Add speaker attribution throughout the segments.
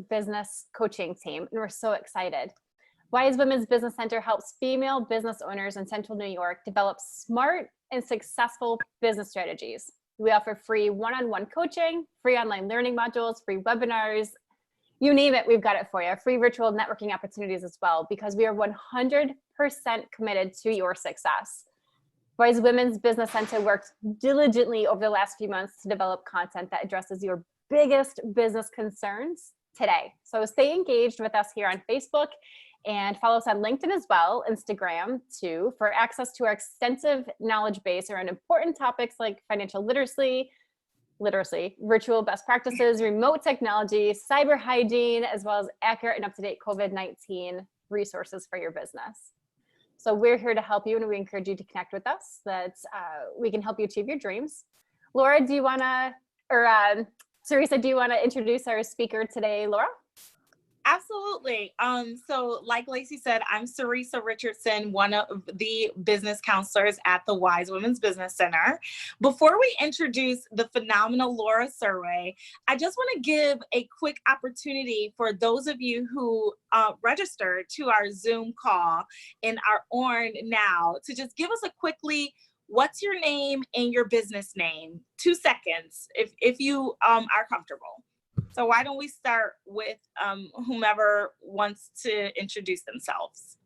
Speaker 1: Business Coaching Team, and we're so excited. WISE Women's Business Center helps female business owners in Central New York develop smart and successful business strategies. We offer free one-on-one coaching, free online learning modules, free webinars, you name it, we've got it for you. Free virtual networking opportunities as well, because we are 100% committed to your success. WISE Women's Business Center worked diligently over the last few months to develop content that addresses your biggest business concerns today. So stay engaged with us here on Facebook and follow us on LinkedIn as well, Instagram too, for access to our extensive knowledge base around important topics like financial literacy, virtual best practices, remote technology, cyber hygiene, as well as accurate and up-to-date COVID-19 resources for your business. So we're here to help you, and we encourage you to connect with us, that we can help you achieve your dreams. Laura, do you want to, or Teresa, do you want to introduce our speaker today, Laura?
Speaker 2: Absolutely. So like Laci said, I'm Teresa Richardson, one of the business counselors at the WISE Women's Business Center. Before we introduce the phenomenal Laura Serway, I just want to give a quick opportunity for those of you who registered to our Zoom call and are on now to just give us a quickly, what's your name and your business name? 2 seconds, if you are comfortable. So why don't we start with whomever wants to introduce themselves.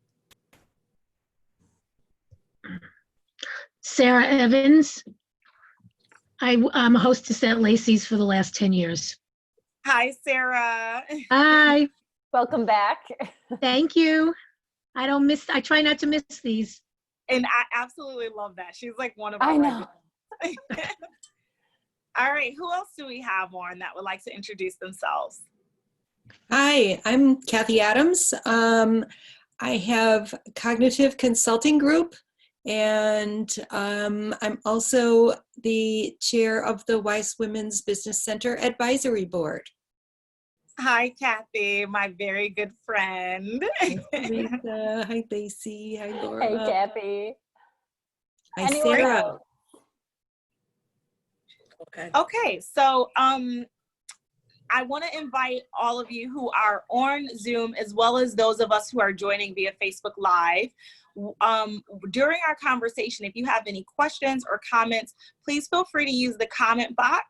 Speaker 3: Sarah Evans. I'm a hostess at Laci's for the last 10 years.
Speaker 2: Hi, Sarah.
Speaker 3: Hi.
Speaker 1: Welcome back.
Speaker 3: Thank you. I try not to miss these.
Speaker 2: And I absolutely love that. She's like one of
Speaker 1: I know.
Speaker 2: All right, who else do we have on that would like to introduce themselves?
Speaker 4: Hi, I'm Kathy Adams. I have a cognitive consulting group, and I'm also the chair of the WISE Women's Business Center Advisory Board.
Speaker 2: Hi, Kathy, my very good friend.
Speaker 4: Hi, Teresa. Hi, Laci. Hi, Laura.
Speaker 1: Hey, Kathy.
Speaker 4: Hi, Sarah.
Speaker 2: Okay, so I want to invite all of you who are on Zoom, as well as those of us who are joining via Facebook Live. During our conversation, if you have any questions or comments, please feel free to use the comment box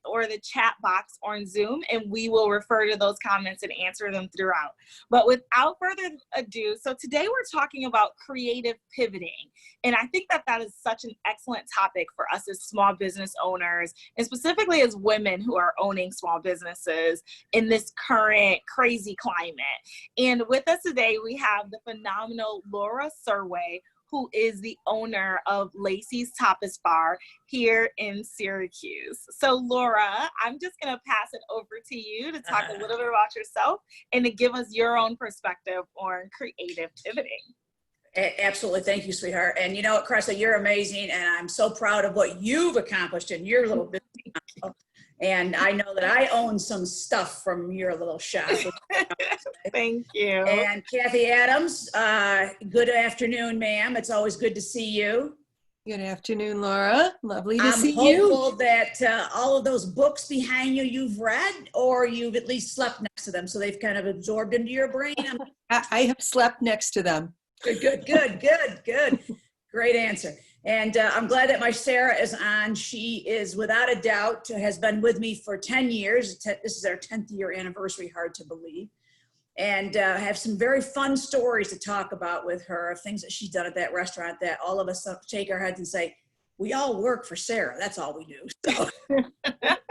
Speaker 2: or the chat box on Zoom, and we will refer to those comments and answer them throughout. But without further ado, so today we're talking about creative pivoting. And I think that that is such an excellent topic for us as small business owners, and specifically as women who are owning small businesses in this current crazy climate. And with us today, we have the phenomenal Laura Serway, who is the owner of Laci's Tapas Bar here in Syracuse. So Laura, I'm just gonna pass it over to you to talk a little bit about yourself and to give us your own perspective on creative pivoting.
Speaker 5: Absolutely. Thank you, sweetheart. And you know what, Cressa, you're amazing. And I'm so proud of what you've accomplished in your little business. And I know that I own some stuff from your little shop.
Speaker 2: Thank you.
Speaker 5: And Kathy Adams, good afternoon, ma'am. It's always good to see you.
Speaker 4: Good afternoon, Laura. Lovely to see you.
Speaker 5: I'm hopeful that all of those books behind you you've read, or you've at least slept next to them, so they've kind of absorbed into your brain.
Speaker 4: I have slept next to them.
Speaker 5: Good. Great answer. And I'm glad that my Sarah is on. She is, without a doubt, has been with me for 10 years. This is our 10th year anniversary, hard to believe. And have some very fun stories to talk about with her, of things that she's done at that restaurant that all of us shake our heads and say, we all work for Sarah. That's all we do. So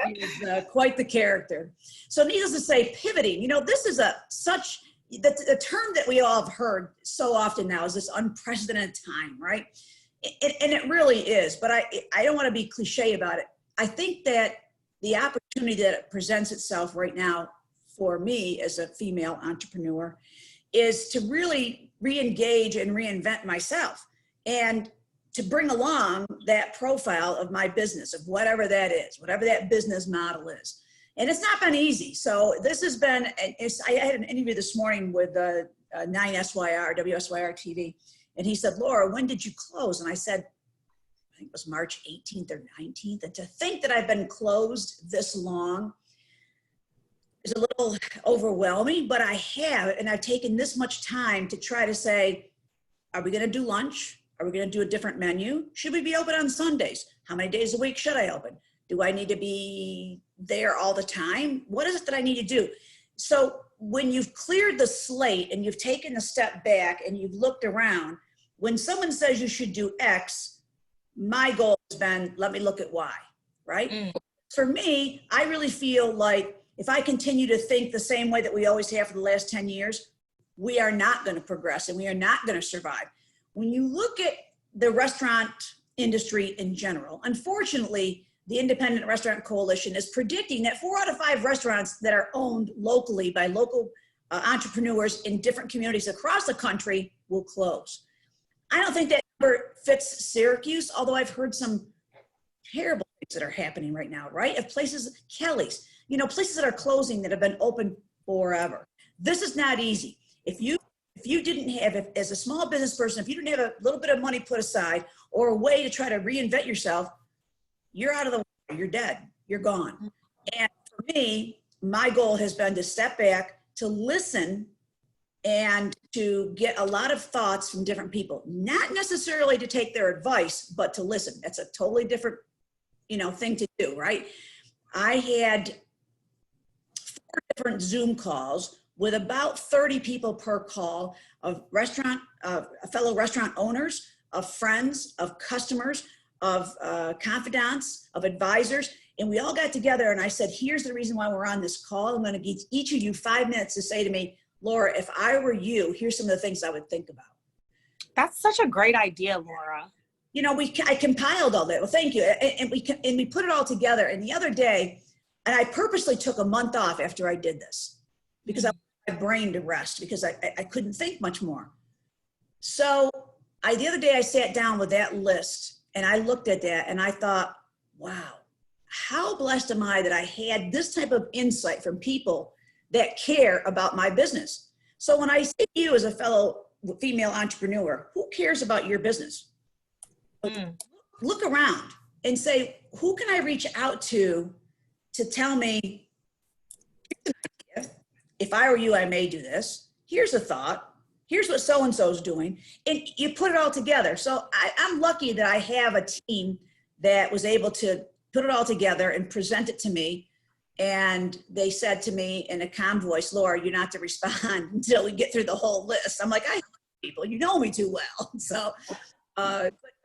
Speaker 5: she's quite the character. So needless to say, pivoting, you know, this is the term that we all have heard so often now is this unprecedented time, right? And it really is, but I don't want to be cliche about it. I think that the opportunity that presents itself right now for me as a female entrepreneur is to really re-engage and reinvent myself and to bring along that profile of my business, of whatever that is, whatever that business model is. And it's not been easy. So this has been, I had an interview this morning with 9SYR, WSYR TV, and he said, Laura, when did you close? And I said, I think it was March 18th or 19th. And to think that I've been closed this long, is a little overwhelming, but I have, and I've taken this much time to try to say, are we going to do lunch? Are we going to do a different menu? Should we be open on Sundays? How many days a week should I open? Do I need to be there all the time? What is it that I need to do? So when you've cleared the slate and you've taken a step back and you've looked around, when someone says you should do X, my goal has been, let me look at Y, right? For me, I really feel like if I continue to think the same way that we always have for the last 10 years, we are not going to progress and we are not going to survive. When you look at the restaurant industry in general, unfortunately, the Independent Restaurant Coalition is predicting that 4 out of 5 restaurants that are owned locally by local entrepreneurs in different communities across the country will close. I don't think that number fits Syracuse, although I've heard some terrible things that are happening right now, right? Of places, Kelly's, places that are closing that have been open forever. This is not easy. If you didn't have, as a small business person, if you didn't have a little bit of money put aside or a way to try to reinvent yourself, you're out of the water, you're dead, you're gone. And for me, my goal has been to step back, to listen, and to get a lot of thoughts from different people, not necessarily to take their advice, but to listen. That's a totally different, thing to do, right? I had 4 different Zoom calls with about 30 people per call of fellow restaurant owners, of friends, of customers, of confidants, of advisors. And we all got together and I said, here's the reason why we're on this call. I'm going to give each of you 5 minutes to say to me, Laura, if I were you, here's some of the things I would think about.
Speaker 2: That's such a great idea, Laura.
Speaker 5: I compiled all that. Well, thank you. And we put it all together. And the other day, and I purposely took a month off after I did this because I wanted my brain to rest because I couldn't think much more. So the other day I sat down with that list and I looked at that and I thought, wow, how blessed am I that I had this type of insight from people that care about my business. So when I see you as a fellow female entrepreneur, who cares about your business? Look around and say, who can I reach out to tell me, if I were you, I may do this. Here's a thought. Here's what so-and-so's doing. And you put it all together. So I'm lucky that I have a team that was able to put it all together and present it to me. And they said to me in a calm voice, Laura, you're not to respond until we get through the whole list. I'm like, I know people, you know me too well. So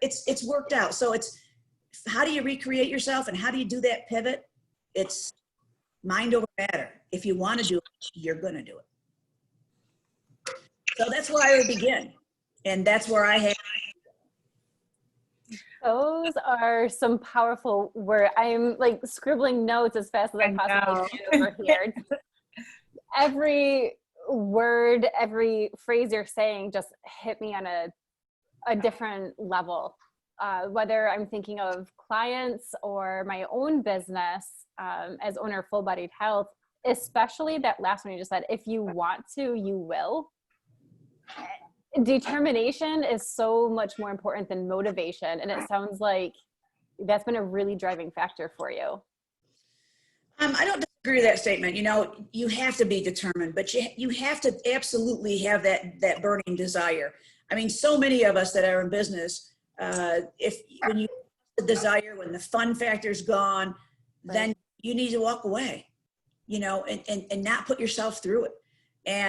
Speaker 5: it's worked out. So it's, how do you recreate yourself and how do you do that pivot? It's mind over matter. If you want to do it, you're going to do it. So that's where I would begin. And that's where I have.
Speaker 1: Those are some powerful words. I'm like scribbling notes as fast as I possibly can over here. Every word, every phrase you're saying just hit me on a different level. Whether I'm thinking of clients or my own business as owner of Full Bodied Health, especially that last one you just said, if you want to, you will. Determination is so much more important than motivation. And it sounds like that's been a really driving factor for you.
Speaker 5: I don't disagree with that statement. You have to be determined, but you have to absolutely have that burning desire. I mean, so many of us that are in business, when you have the desire, when the fun factor's gone, right, then you need to walk away, and not put yourself through it. And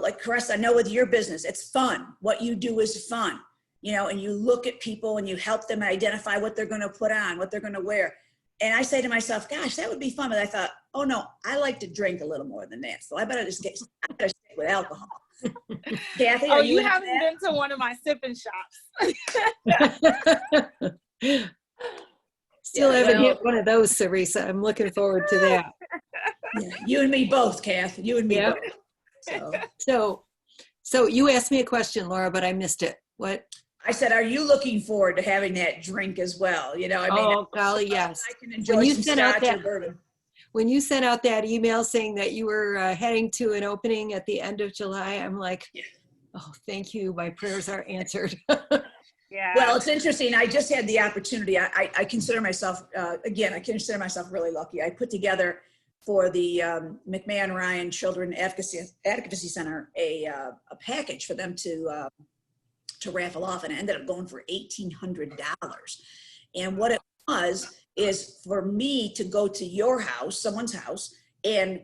Speaker 5: like Caressa, I know with your business, it's fun. What you do is fun, and you look at people and you help them identify what they're going to put on, what they're going to wear. And I say to myself, gosh, that would be fun. But I thought, oh no, I like to drink a little more than that. So I better stick with alcohol. Kathy,
Speaker 2: oh, you haven't been to one of my sipping shops.
Speaker 4: Still haven't hit one of those, Sarisa. I'm looking forward to that.
Speaker 5: Yeah, you and me both, Kath. You and me both.
Speaker 4: So you asked me a question, Laura, but I missed it. What?
Speaker 5: I said, are you looking forward to having that drink as well?
Speaker 4: Oh, golly, yes.
Speaker 5: I can enjoy some scotch or bourbon.
Speaker 4: When you sent out that email saying that you were heading to an opening at the end of July, I'm like, oh, thank you. My prayers are answered.
Speaker 2: Yeah.
Speaker 5: Well, it's interesting. I just had the opportunity. I consider myself, I consider myself really lucky. I put together for the McMahon Ryan Children Advocacy Center a package for them to raffle off, and it ended up going for $1,800. And what it was is for me to go to your house, someone's house, and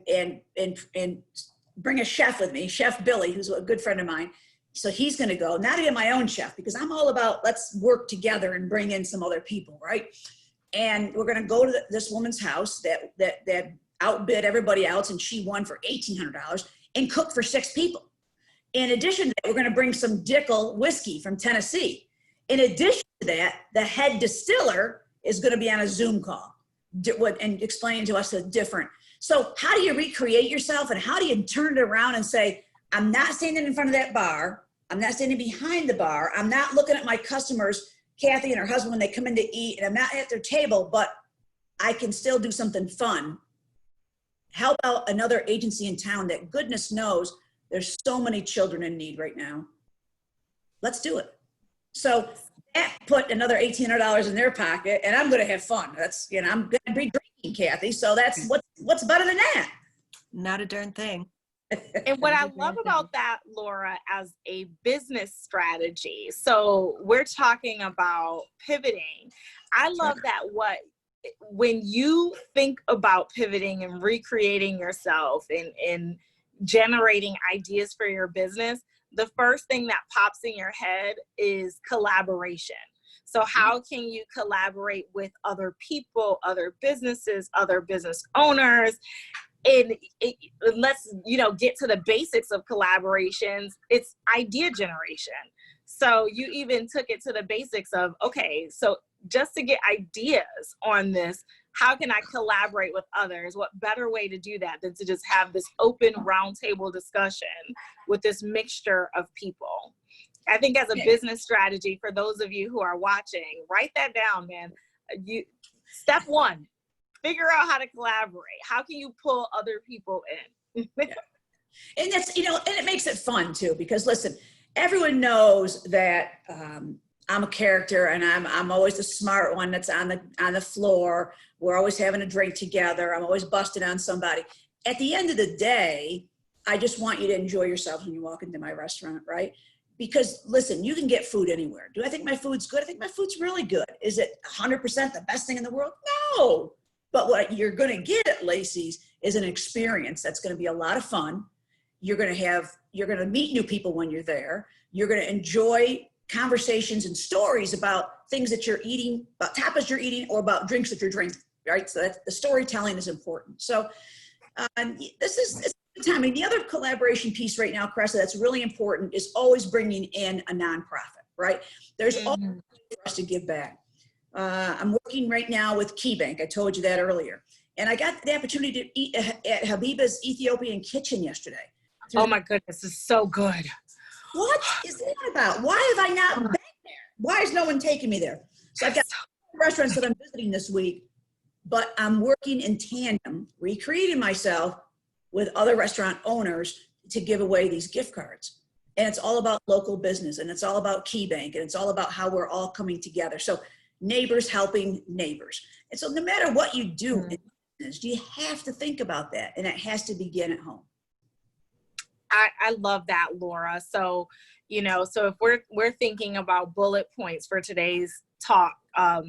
Speaker 5: bring a chef with me, Chef Billy, who's a good friend of mine. So he's going to go, not even my own chef, because I'm all about let's work together and bring in some other people, right? And we're going to go to this woman's house that outbid everybody else, and she won for $1,800, and cook for 6 people. In addition to that, we're going to bring some Dickel whiskey from Tennessee. In addition to that, the head distiller is going to be on a Zoom call and explaining to us the different. So how do you recreate yourself, and how do you turn it around and say, I'm not standing in front of that bar. I'm not standing behind the bar. I'm not looking at my customers, Kathy and her husband, when they come in to eat, and I'm not at their table, but I can still do something fun. Help out another agency in town that goodness knows there's so many children in need right now. Let's do it. So that put another $1,800 in their pocket, and I'm going to have fun. That's, you know, I'm going to be drinking, Kathy. So that's what's better than that?
Speaker 4: Not a darn thing.
Speaker 2: And what I love about that, Laura, as a business strategy, so we're talking about pivoting. I love that when you think about pivoting and recreating yourself and generating ideas for your business, the first thing that pops in your head is collaboration. So how can you collaborate with other people, other businesses, other business owners? And let's, get to the basics of collaborations. It's idea generation. So you even took it to the basics of, okay, so just to get ideas on this, how can I collaborate with others? What better way to do that than to just have this open roundtable discussion with this mixture of people? I think as a business strategy, for those of you who are watching, write that down, man. Step 1. Figure out how to collaborate. How can you pull other people in?
Speaker 5: And that's, and it makes it fun too, because listen, everyone knows that I'm a character, and I'm always the smart one that's on the floor. We're always having a drink together. I'm always busting on somebody. At the end of the day, I just want you to enjoy yourself when you walk into my restaurant, right? Because listen, you can get food anywhere. Do I think my food's good? I think my food's really good. Is it 100% the best thing in the world? No. But what you're going to get at Laci's is an experience that's going to be a lot of fun. You're going to meet new people when you're there. You're going to enjoy conversations and stories about things that you're eating, about tapas you're eating, or about drinks that you're drinking, right? So the storytelling is important. So it's a good time. I mean, the other collaboration piece right now, Cressa, that's really important is always bringing in a nonprofit, right? There's always for us to give back. I'm working right now with KeyBank. I told you that earlier. And I got the opportunity to eat at Habiba's Ethiopian Kitchen yesterday.
Speaker 2: Oh my goodness, it's so good.
Speaker 5: What is that about? Why have I not been there? Why is no one taking me there? So I've got restaurants that I'm visiting this week, but I'm working in tandem, recreating myself with other restaurant owners to give away these gift cards. And it's all about local business, and it's all about KeyBank, and it's all about how we're all coming together. So neighbors helping neighbors. And so no matter what you do in business, you have to think about that, and it has to begin at home.
Speaker 2: I love that, Laura. So, so if we're thinking about bullet points for today's talk, I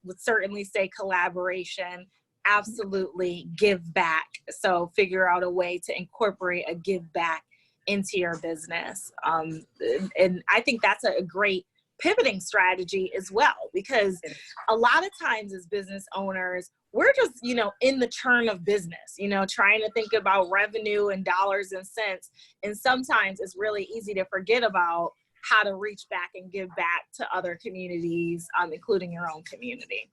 Speaker 2: would certainly say collaboration, absolutely give back. So figure out a way to incorporate a give back into your business. And I think that's a great pivoting strategy as well, because a lot of times as business owners, we're just, in the churn of business, trying to think about revenue and dollars and cents. And sometimes it's really easy to forget about how to reach back and give back to other communities, including your own community.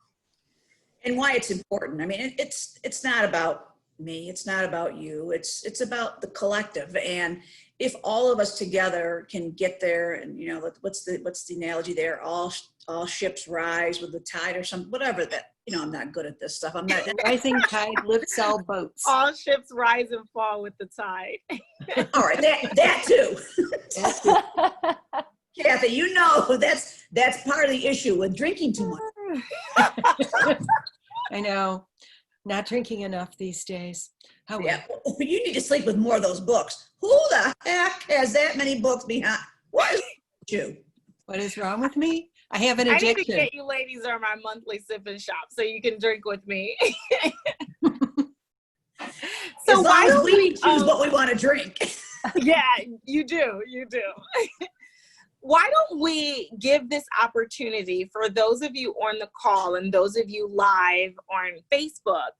Speaker 5: And why it's important. I mean, it's not about me. It's not about you. It's about the collective. And if all of us together can get there, and what's the analogy there? All ships rise with the tide, or something, whatever that. I'm not good at this stuff. I'm not.
Speaker 4: Rising tide lifts all boats.
Speaker 2: All ships rise and fall with the tide.
Speaker 5: All right, that too. Kathy, that's part of the issue with drinking too much.
Speaker 4: I know. Not drinking enough these days. However,
Speaker 5: Yeah, you need to sleep with more of those books. Who the heck has that many books behind? What is you?
Speaker 4: what is wrong with me? I have an
Speaker 2: I need to
Speaker 4: addiction.
Speaker 2: get you ladies on my monthly sip and shop so you can drink with me.
Speaker 5: As long
Speaker 2: why
Speaker 5: as
Speaker 2: don't
Speaker 5: we choose what we want to drink.
Speaker 2: Yeah, you do. Why don't we give this opportunity for those of you on the call and those of you live on Facebook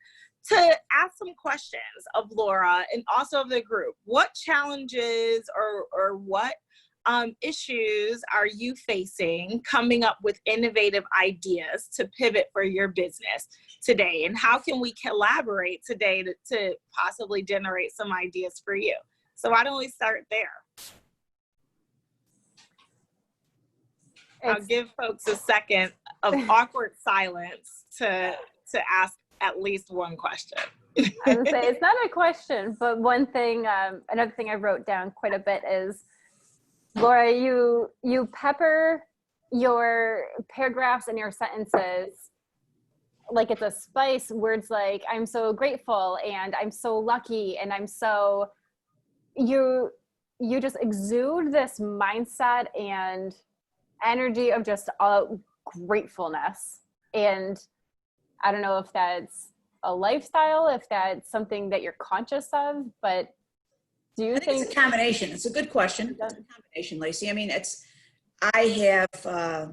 Speaker 2: to ask some questions of Laura and also of the group. What challenges or what issues are you facing coming up with innovative ideas to pivot for your business today? And how can we collaborate today to possibly generate some ideas for you? So why don't we start there? I'll give folks a second of awkward silence to ask at least one question.
Speaker 1: I would say it's not a question, but one thing, another thing I wrote down quite a bit is, Laura, you pepper your paragraphs and your sentences like it's a spice. Words like "I'm so grateful" and "I'm so lucky" and "I'm so," you just exude this mindset and energy of just gratefulness. And I don't know if that's a lifestyle, if that's something that you're conscious of, but do you think
Speaker 5: it's a combination? It's a good question. It's a combination, Laci. I mean, I have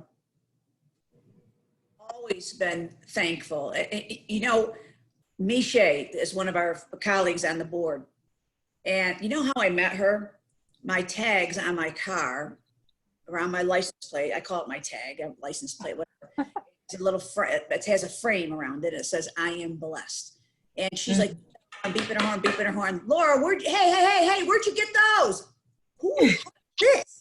Speaker 5: always been thankful. You know, Miche is one of our colleagues on the board. And you know how I met her? My tags on my car, around my license plate, I call it my tag, a license plate, whatever. It's a little, it has a frame around it. It says, "I am blessed." And she's like, I'm beeping her horn. Laura, hey, where'd you get those? Who is this?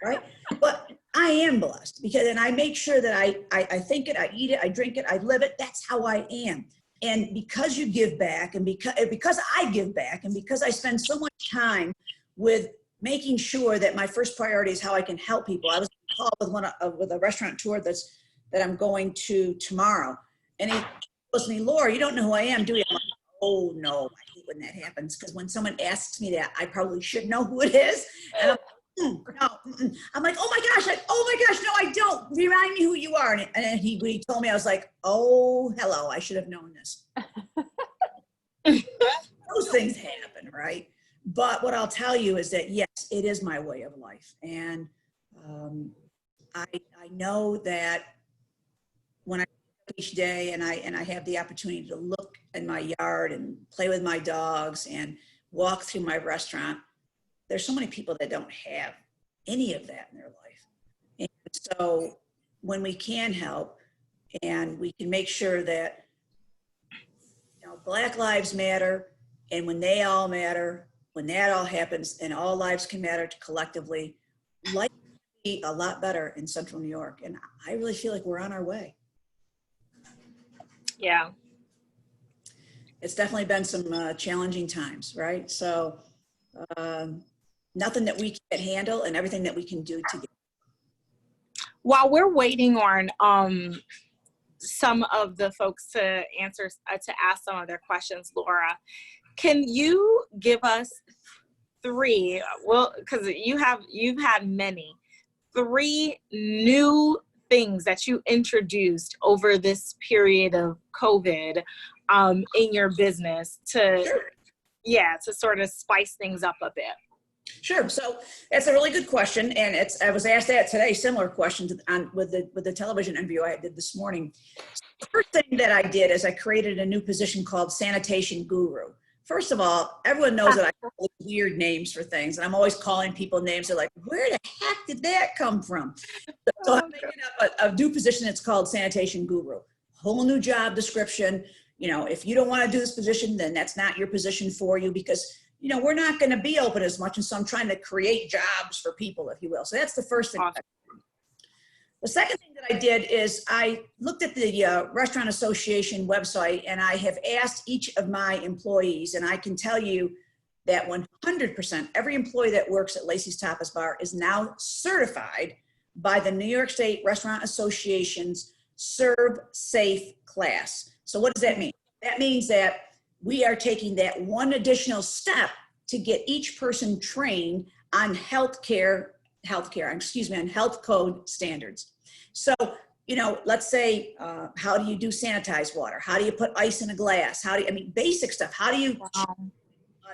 Speaker 5: Right? But I am blessed because, and I make sure that I think it, I eat it, I drink it, I live it. That's how I am. And because you give back, and because I give back, and because I spend so much time with making sure that my first priority is how I can help people. I was on a call with a restaurateur that I'm going to tomorrow, and he goes to me, "Laura, you don't know who I am, do you?" I'm like, "Oh no, I hate when that happens, because when someone asks me that, I probably should know who it is." And I'm like, "Oh my gosh, no, I don't. Remind me who you are." And when he told me, I was like, "Oh, hello, I should have known this." Those things happen, right? But what I'll tell you is that, yes, it is my way of life. And I know that when I wake up each day and I have the opportunity to look in my yard and play with my dogs and walk through my restaurant, there's so many people that don't have any of that in their life. And so when we can help and we can make sure that, you know, Black Lives Matter, and when they all matter, when that all happens and all lives can matter collectively, life will be a lot better in Central New York. And I really feel like we're on our way.
Speaker 2: Yeah.
Speaker 5: It's definitely been some challenging times, right? So nothing that we can't handle and everything that we can do together.
Speaker 2: While we're waiting on some of the folks to answer, to ask some of their questions, Laura, can you give us three, well, because you've had many, 3 new things that you introduced over this period of COVID in your business to sort of spice things up a bit?
Speaker 5: Sure. So that's a really good question. And I was asked that today, similar question with the television interview I did this morning. The first thing that I did is I created a new position called Sanitation Guru. First of all, everyone knows that I have weird names for things, and I'm always calling people names. They're like, "Where the heck did that come from?" So I'm making up a new position. It's called Sanitation Guru. Whole new job description. You know, if you don't want to do this position, then that's not your position for you, because, you know, we're not going to be open as much. And so I'm trying to create jobs for people, if you will. So that's the first thing.
Speaker 2: Awesome.
Speaker 5: The second thing that I did is I looked at the Restaurant Association website, and I have asked each of my employees, and I can tell you that 100% every employee that works at Laci's Tapas Bar is now certified by the New York State Restaurant Association's Serve Safe class. So what does that mean? That means that we are taking that one additional step to get each person trained on on health code standards. So, you know, let's say, how do you do sanitized water? How do you put ice in a glass? I mean, basic stuff. How do you,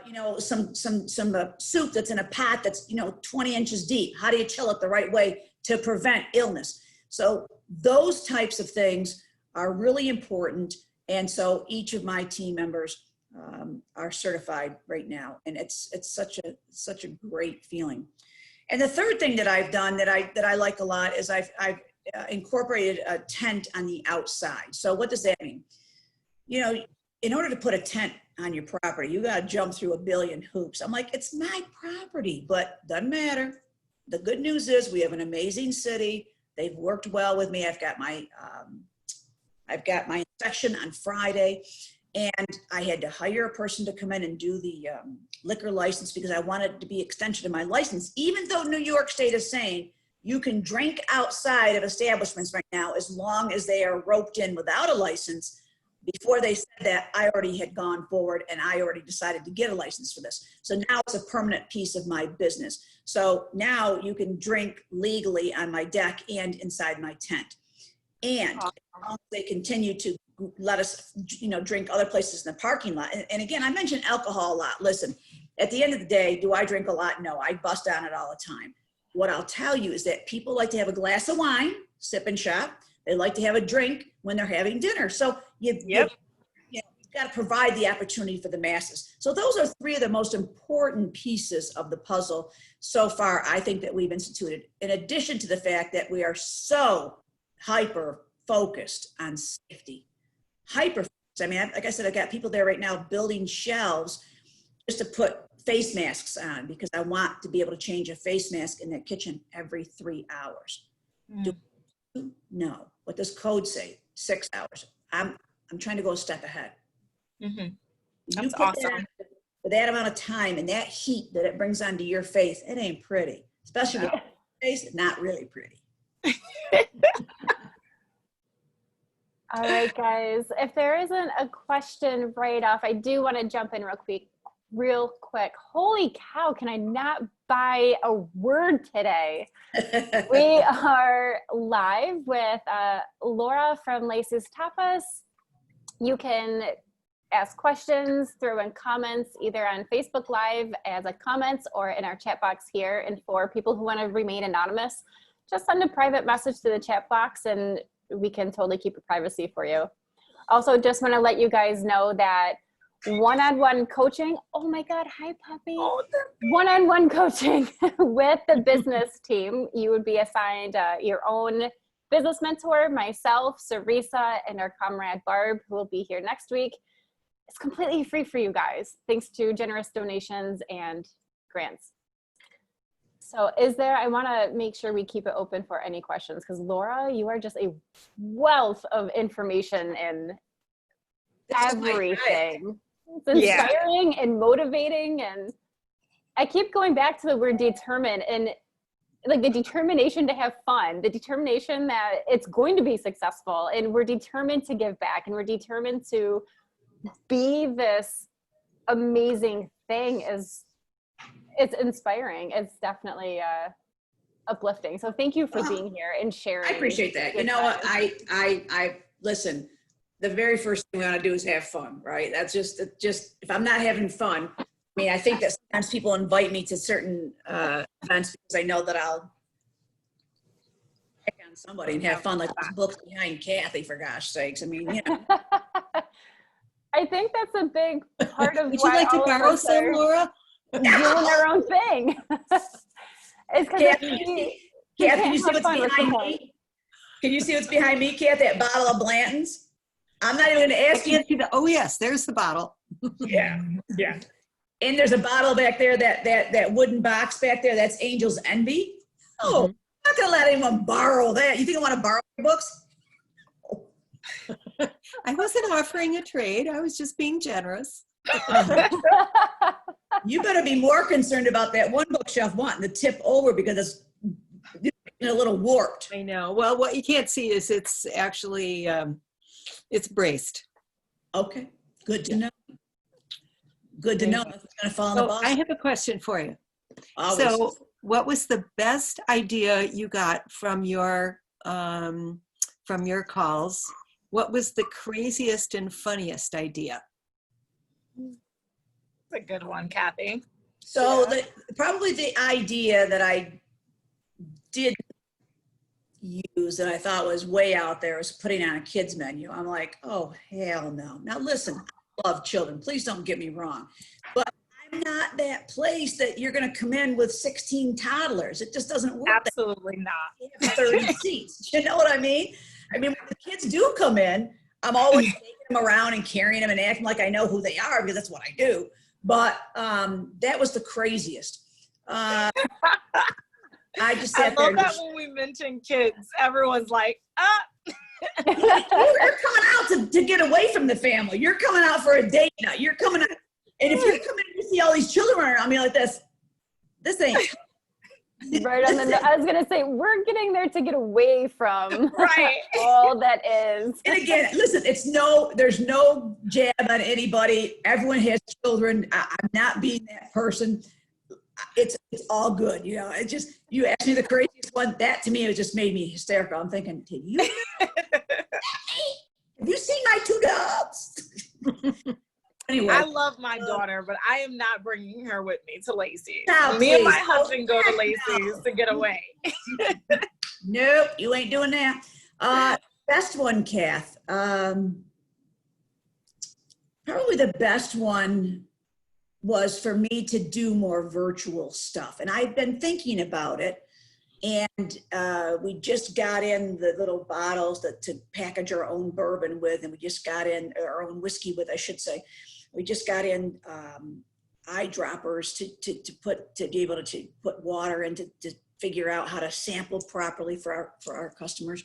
Speaker 5: you know, some soup that's in a pot that's, you know, 20 inches deep. How do you chill it the right way to prevent illness? So those types of things are really important. And so each of my team members are certified right now. And it's such a great feeling. And the third thing that I've done that I like a lot is I've incorporated a tent on the outside. So what does that mean? You know, in order to put a tent on your property, you got to jump through a billion hoops. I'm like, it's my property, but doesn't matter. The good news is we have an amazing city. They've worked well with me. I've got my inspection on Friday, and I had to hire a person to come in and do the liquor license because I wanted it to be extension of my license, even though New York State is saying you can drink outside of establishments right now as long as they are roped in without a license. Before they said that, I already had gone forward and I already decided to get a license for this. So now it's a permanent piece of my business. So now you can drink legally on my deck and inside my tent. And they continue to let us, you know, drink other places in the parking lot. And again, I mentioned alcohol a lot. Listen, at the end of the day, do I drink a lot? No, I bust on it all the time. What I'll tell you is that people like to have a glass of wine, sip and shop. They like to have a drink when they're having dinner. So you've got to provide the opportunity for the masses. So those are three of the most important pieces of the puzzle so far, I think, that we've instituted. In addition to the fact that we are so hyper focused on safety. Hyper focused. I mean, like I said, I've got people there right now building shelves just to put face masks on because I want to be able to change a face mask in that kitchen every 3 hours. No. What does code say? 6 hours. I'm trying to go a step ahead.
Speaker 2: Mm-hmm.
Speaker 5: That's awesome. For that amount of time and that heat that it brings onto your face, it ain't pretty. Especially with your face, not really pretty.
Speaker 1: All right, guys. If there isn't a question right off, I do want to jump in real quick. Holy cow, can I not buy a word today? We are live with Laura from Laci's Tapas. You can ask questions, throw in comments either on Facebook Live as a comments or in our chat box here. And for people who want to remain anonymous, just send a private message to the chat box and we can totally keep it privacy for you. Also, just want to let you guys know that one-on-one coaching, oh my God, hi puppy. One-on-one coaching with the business team, you would be assigned your own business mentor, myself, Sarisa, and our comrade Barb, who will be here next week. It's completely free for you guys, thanks to generous donations and grants. So I want to make sure we keep it open for any questions because Laura, you are just a wealth of information and everything. It's inspiring and motivating. And I keep going back to the word determined and like the determination to have fun, the determination that it's going to be successful and we're determined to give back and we're determined to be this amazing thing it's inspiring. It's definitely uplifting. So thank you for being here and sharing.
Speaker 5: I appreciate that. You know what? I listen, the very first thing we want to do is have fun, right? That's just if I'm not having fun, I mean, I think that sometimes people invite me to certain events because I know that I'll pick on somebody and have fun, like those books behind Kathy, for gosh sakes. I mean, you know.
Speaker 1: I think that's a big part of
Speaker 4: Would you like to borrow some, Laura?
Speaker 1: Doing their own thing. It's because
Speaker 5: Kath, can you see what's behind me? Can you see what's behind me, Kath? That bottle of Blanton's. I'm not even going to ask you.
Speaker 4: Oh yes, there's the bottle.
Speaker 5: Yeah. And there's a bottle back there, that wooden box back there. That's Angel's Envy. Oh, I'm not going to let anyone borrow that. You think I want to borrow your books?
Speaker 4: I wasn't offering a trade. I was just being generous.
Speaker 5: You better be more concerned about that one bookshelf wanting to tip over because it's a little warped.
Speaker 4: I know. Well, what you can't see is it's actually, it's braced.
Speaker 5: Okay. Good to know. Good to know if it's going to fall in the
Speaker 4: So
Speaker 5: box.
Speaker 4: I have a question for you.
Speaker 5: Always.
Speaker 4: So what was the best idea you got from your calls? What was the craziest and funniest idea?
Speaker 2: That's a good one, Kathy.
Speaker 5: So probably the idea that I did use that I thought was way out there was putting on a kids menu. I'm like, oh, hell no. Now listen, I love children. Please don't get me wrong. But I'm not that place that you're going to come in with 16 toddlers. It just doesn't work.
Speaker 2: Absolutely not.
Speaker 5: They have 30 seats. You know what I mean? I mean, when the kids do come in, I'm always taking them around and carrying them and acting like I know who they are because that's what I do. But that was the craziest. I just sat there.
Speaker 2: I love that when we mention kids, everyone's like, ah.
Speaker 5: You're coming out to get away from the family. You're coming out for a date night. You're coming out. And if you're coming and you see all these children around me like this ain't.
Speaker 1: Right on the. I was gonna say we're getting there to get away from
Speaker 2: Right.
Speaker 1: all that is.
Speaker 5: And again, listen, there's no jab on anybody. Everyone has children. I'm not being that person. It's all good. You know, it just, you asked me the craziest one. That to me, it just made me hysterical. I'm thinking, have you seen my 2 dogs? Anyway.
Speaker 2: I love my daughter, but I am not bringing her with me to Laci.
Speaker 5: No,
Speaker 2: Me and my
Speaker 5: please.
Speaker 2: husband go to Laci's to get away.
Speaker 5: Nope, you ain't doing that. Best one, Kath. Probably the best one was for me to do more virtual stuff. And I've been thinking about it. And we just got in the little bottles to package our own bourbon with, and we just got in our own whiskey with, I should say. We just got in eyedroppers to be able to put water in to figure out how to sample properly for our customers.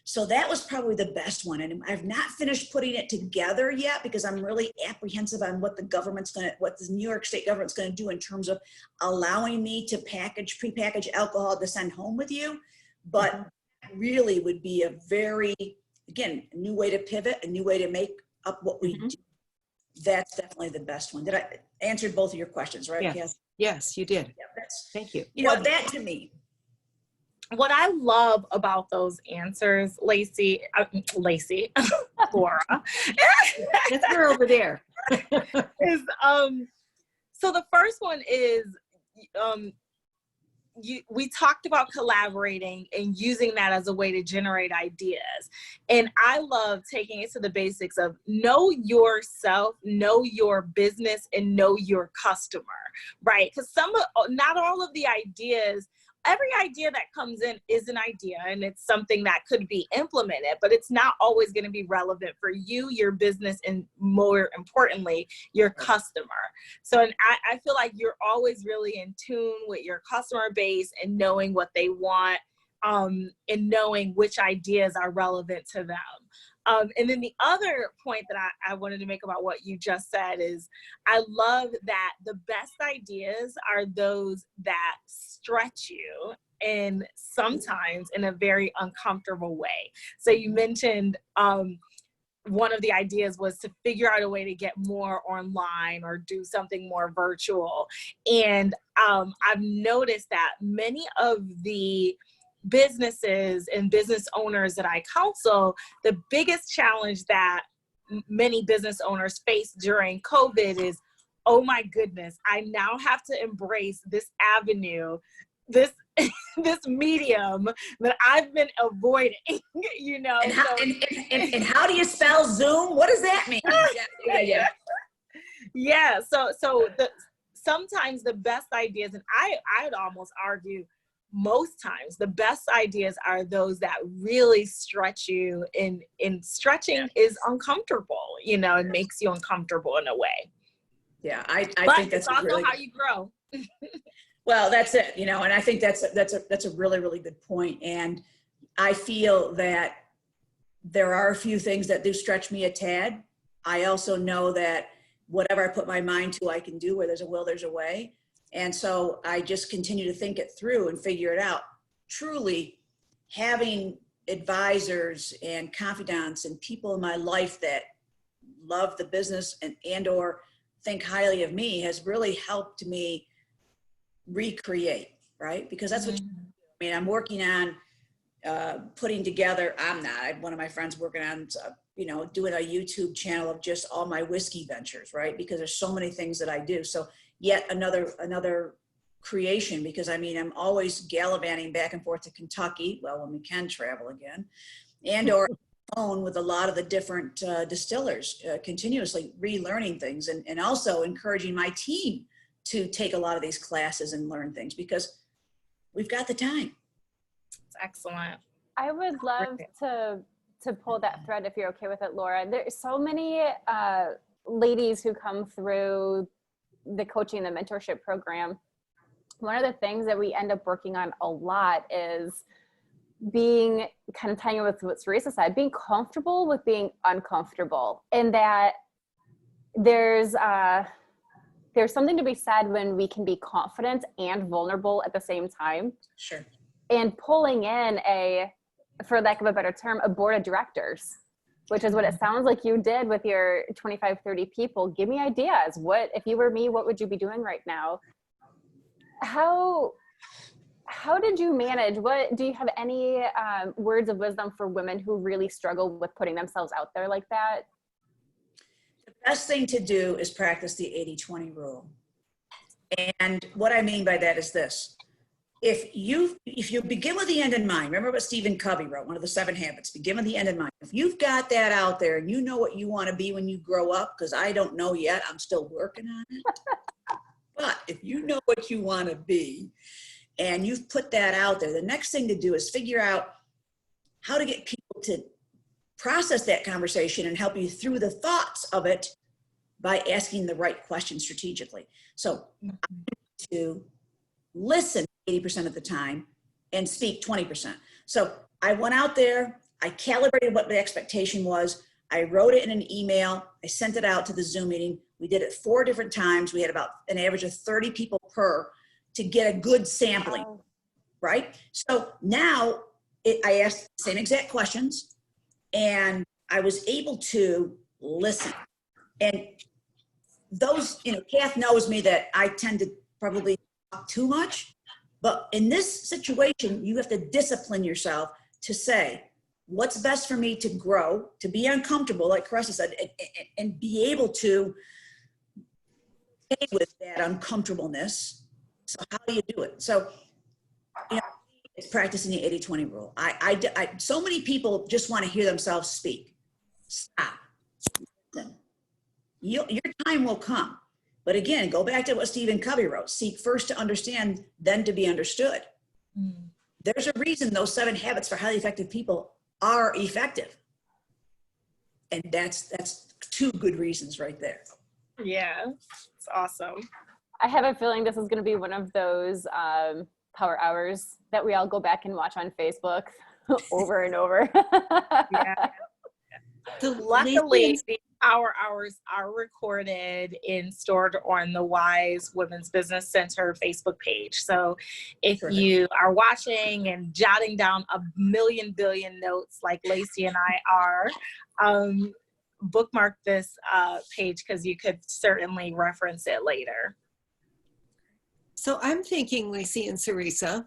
Speaker 5: So that was probably the best one. And I've not finished putting it together yet because I'm really apprehensive on what what the New York State government's going to do in terms of allowing me to prepackage alcohol to send home with you. But really would be a very, again, a new way to pivot, a new way to make up what we do. That's definitely the best one. Did I answered both of your questions, right?
Speaker 4: Yes, yes, you did.
Speaker 5: Yeah,
Speaker 4: Thank you.
Speaker 5: You know, that to me.
Speaker 2: What I love about those answers, Laci, Laura,
Speaker 4: That's her over there.
Speaker 2: is so the first one is we talked about collaborating and using that as a way to generate ideas. And I love taking it to the basics of know yourself, know your business, and know your customer, right? Because not all of the ideas, every idea that comes in is an idea and it's something that could be implemented, but it's not always going to be relevant for you, your business, and more importantly, your customer. So I feel like you're always really in tune with your customer base and knowing what they want, and knowing which ideas are relevant to them. And then the other point that I wanted to make about what you just said is I love that the best ideas are those that stretch you, and sometimes in a very uncomfortable way. So you mentioned one of the ideas was to figure out a way to get more online or do something more virtual. And I've noticed that many of the businesses and business owners that I counsel, the biggest challenge that many business owners face during COVID is, oh my goodness, I now have to embrace this avenue, this medium that I've been avoiding, you know.
Speaker 5: And how do you spell Zoom? What does that mean?
Speaker 2: Yeah. So sometimes the best ideas, and I'd almost argue most times the best ideas are those that really stretch you, and stretching is uncomfortable, you know, it makes you uncomfortable in a way.
Speaker 5: Yeah, I
Speaker 2: but
Speaker 5: think that's
Speaker 2: it's also
Speaker 5: really
Speaker 2: how you grow.
Speaker 5: Well, that's it, you know, and I think that's a really, really good point. And I feel that there are a few things that do stretch me a tad. I also know that whatever I put my mind to, I can do. Where there's a will, there's a way. And so I just continue to think it through and figure it out. Truly having advisors and confidants and people in my life that love the business and or think highly of me has really helped me recreate, right? Because that's what, I mean, I'm working on putting together, one of my friends working on, doing a YouTube channel of just all my whiskey ventures, right? Because there's so many things that I do. So yet another creation, because I mean, I'm always gallivanting back and forth to Kentucky, well, when we can travel again, and or phone with a lot of the different distillers, continuously relearning things, and also encouraging my team to take a lot of these classes and learn things, because we've got the time.
Speaker 2: It's excellent.
Speaker 1: I would love to pull that thread if you're okay with it, Laura. There's so many ladies who come through the coaching and the mentorship program. One of the things that we end up working on a lot is being, kind of tying in with what Teresa said, being comfortable with being uncomfortable, and that there's something to be said when we can be confident and vulnerable at the same time.
Speaker 5: Sure. And
Speaker 1: pulling in for lack of a better term, a board of directors, which is what it sounds like you did with your 25, 30 people. Give me ideas. What, if you were me, what would you be doing right now? How did you manage? What, do you have any words of wisdom for women who really struggle with putting themselves out there like that?
Speaker 5: The best thing to do is practice the 80-20 rule. And what I mean by that is this. If you begin with the end in mind, remember what Stephen Covey wrote, one of the 7 habits, begin with the end in mind. If you've got that out there and you know what you want to be when you grow up, because I don't know yet, I'm still working on it. But if you know what you want to be and you've put that out there, the next thing to do is figure out how to get people to process that conversation and help you through the thoughts of it by asking the right questions strategically. So to listen 80% of the time and speak 20%. So I went out there, I calibrated what the expectation was. I wrote it in an email. I sent it out to the Zoom meeting. We did it 4 different times. We had about an average of 30 people per to get a good sampling, right? So now I asked the same exact questions and I was able to listen. And those, Kath knows me that I tend to probably talk too much. But in this situation, you have to discipline yourself to say, what's best for me to grow, to be uncomfortable, like Caressa said, and be able to stay with that uncomfortableness. So how do you do it? So, it's practicing the 80-20 rule. So many people just want to hear themselves speak. Stop. Listen. Your time will come. But again, go back to what Stephen Covey wrote, seek first to understand, then to be understood. There's a reason those 7 habits for highly effective people are effective. And that's 2 good reasons right there.
Speaker 2: Yeah, it's awesome.
Speaker 1: I have a feeling this is going to be one of those power hours that we all go back and watch on Facebook over and over.
Speaker 2: Yeah. Luckily, the power hours are recorded and stored on the WISE Women's Business Center Facebook page. So if you are watching and jotting down a million billion notes like Laci and I are, bookmark this page because you could certainly reference it later.
Speaker 4: So I'm thinking, Laci and Teresa,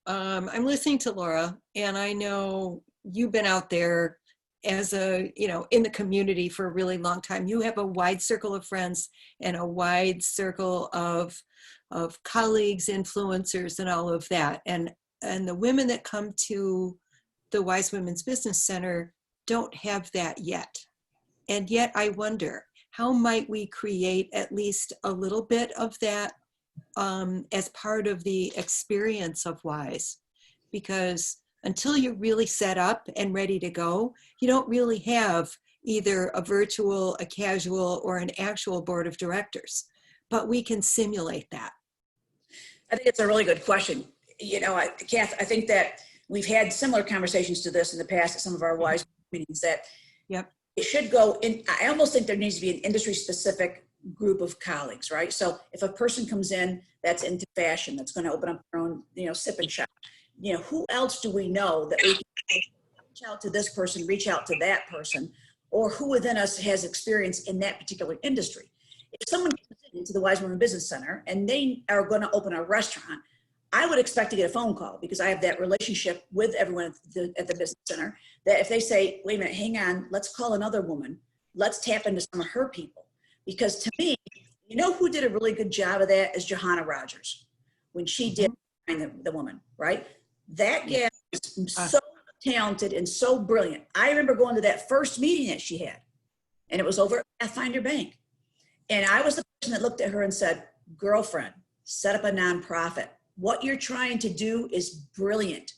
Speaker 4: I'm listening to Laura, and I know you've been out there as in the community for a really long time. You have a wide circle of friends and a wide circle of colleagues, influencers, and all of that. And the women that come to the WISE Women's Business Center don't have that yet. And yet I wonder, how might we create at least a little bit of that as part of the experience of WISE? Because until you're really set up and ready to go, you don't really have either a virtual, a casual, or an actual board of directors. But we can simulate that.
Speaker 5: I think it's a really good question. Kath, I think that we've had similar conversations to this in the past at some of our WISE meetings, that it should go in. I almost think there needs to be an industry-specific group of colleagues, right? So if a person comes in that's into fashion, that's going to open up their own, sip and shop, who else do we know that we can reach out to this person, reach out to that person, or who within us has experience in that particular industry. If someone comes into the Wise Women Business Center and they are going to open a restaurant, I would expect to get a phone call, because I have that relationship with everyone at the business center, that if they say, wait a minute, hang on, let's call another woman, let's tap into some of her people. Because to me, you know who did a really good job of that is Johanna Rogers, when she did find the woman, right? That gal is so talented and so brilliant. I remember going to that first meeting that she had, and it was over at Pathfinder Bank. And I was the person that looked at her and said, girlfriend, set up a nonprofit. What you're trying to do is brilliant,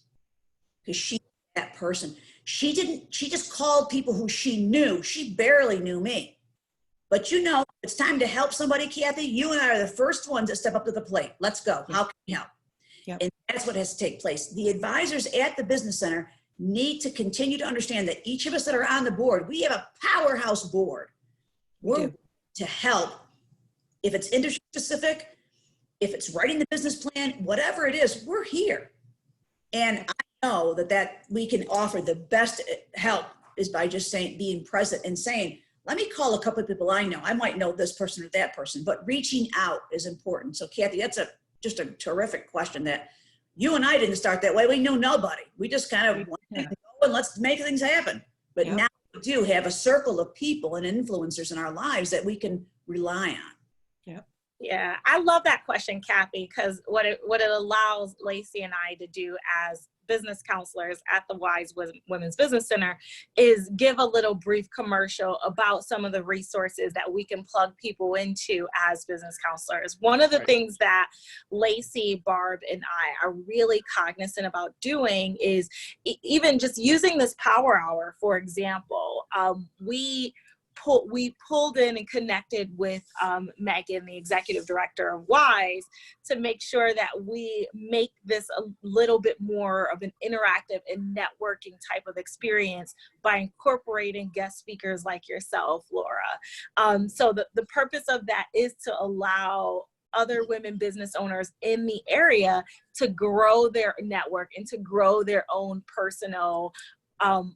Speaker 5: because she's that person. She just called people who she knew. She barely knew me. But you know, it's time to help somebody, Kathy. You and I are the first ones that step up to the plate. Let's go. How can we help? Yep. And that's what has to take place. The advisors at the business center need to continue to understand that each of us that are on the board, we have a powerhouse board. We're to help. If it's industry specific, if it's writing the business plan, whatever it is, we're here. And I know that we can offer the best help is by just being present and saying, let me call a couple of people I know. I might know this person or that person, but reaching out is important. So Kathy, that's just a terrific question that you and I didn't start that way. We knew nobody. We just kind of went to go and let's make things happen. But now we do have a circle of people and influencers in our lives that we can rely on.
Speaker 2: Yeah, I love that question, Kathy, because what it allows Laci and I to do as business counselors at the WISE Women's Business Center is give a little brief commercial about some of the resources that we can plug people into as business counselors. One of the things that Laci, Barb, and I are really cognizant about doing is even just using this power hour, for example. We pulled in and connected with Megan, the executive director of WISE, to make sure that we make this a little bit more of an interactive and networking type of experience by incorporating guest speakers like yourself, Laura. So the purpose of that is to allow other women business owners in the area to grow their network and to grow their own personal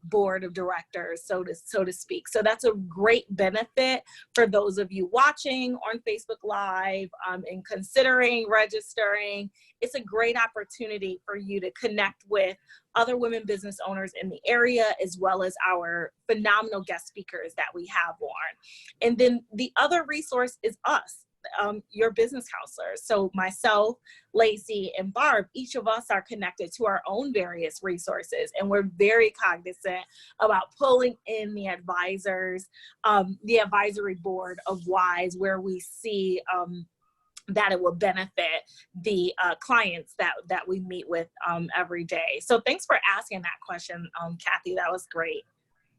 Speaker 2: board of directors, so to speak. So that's a great benefit for those of you watching on Facebook Live and considering registering. It's a great opportunity for you to connect with other women business owners in the area, as well as our phenomenal guest speakers that we have on. And then the other resource is us, your business counselors. So myself, Laci, and Barb, each of us are connected to our own various resources, and we're very cognizant about pulling in the advisors, the advisory board of WISE, where we see that it will benefit the clients that we meet with every day. So thanks for asking that question, Kathy. That was great.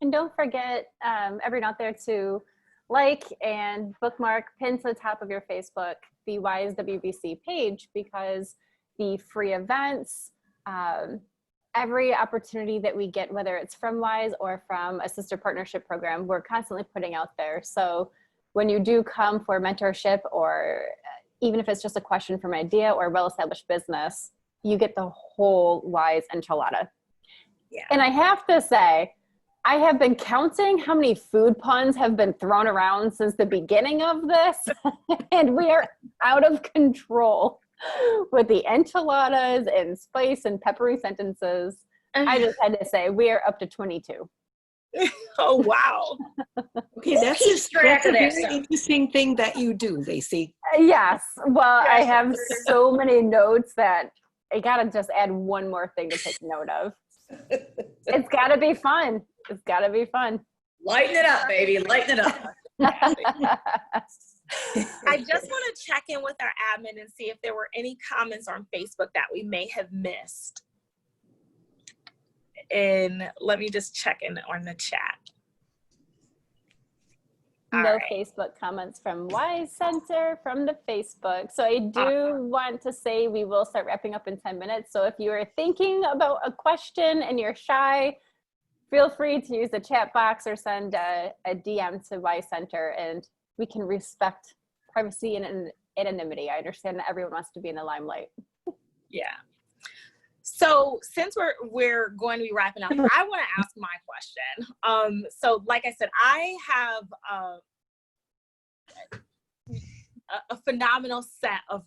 Speaker 1: And don't forget, everyone out there, to like and bookmark, pin to the top of your Facebook, the WISE WBC page, because the free events, every opportunity that we get, whether it's from WISE or from a sister partnership program, we're constantly putting out there. So when you do come for mentorship, or even if it's just a question from an idea or a well-established business, you get the whole WISE enchilada.
Speaker 2: Yeah.
Speaker 1: And I have to say, I have been counting how many food puns have been thrown around since the beginning of this, and we are out of control with the enchiladas and spice and peppery sentences. I just had to say, we are up to 22.
Speaker 2: Oh, wow.
Speaker 4: Okay, that's a very interesting thing that you do, Laci.
Speaker 1: Yes. Well, I have so many notes that I got to just add one more thing to take note of. It's got to be fun. It's got to be fun.
Speaker 5: Lighten it up, baby. Lighten it up.
Speaker 2: I just want to check in with our admin and see if there were any comments on Facebook that we may have missed. And let me just check in on the chat.
Speaker 1: No Facebook comments from WISE Center from the Facebook. So I do want to say we will start wrapping up in 10 minutes. So if you are thinking about a question and you're shy, feel free to use the chat box or send a DM to WISE Center, and we can respect privacy and anonymity. I understand that everyone wants to be in the limelight.
Speaker 2: Yeah. So since we're going to be wrapping up, I want to ask my question. So like I said, I have a phenomenal set of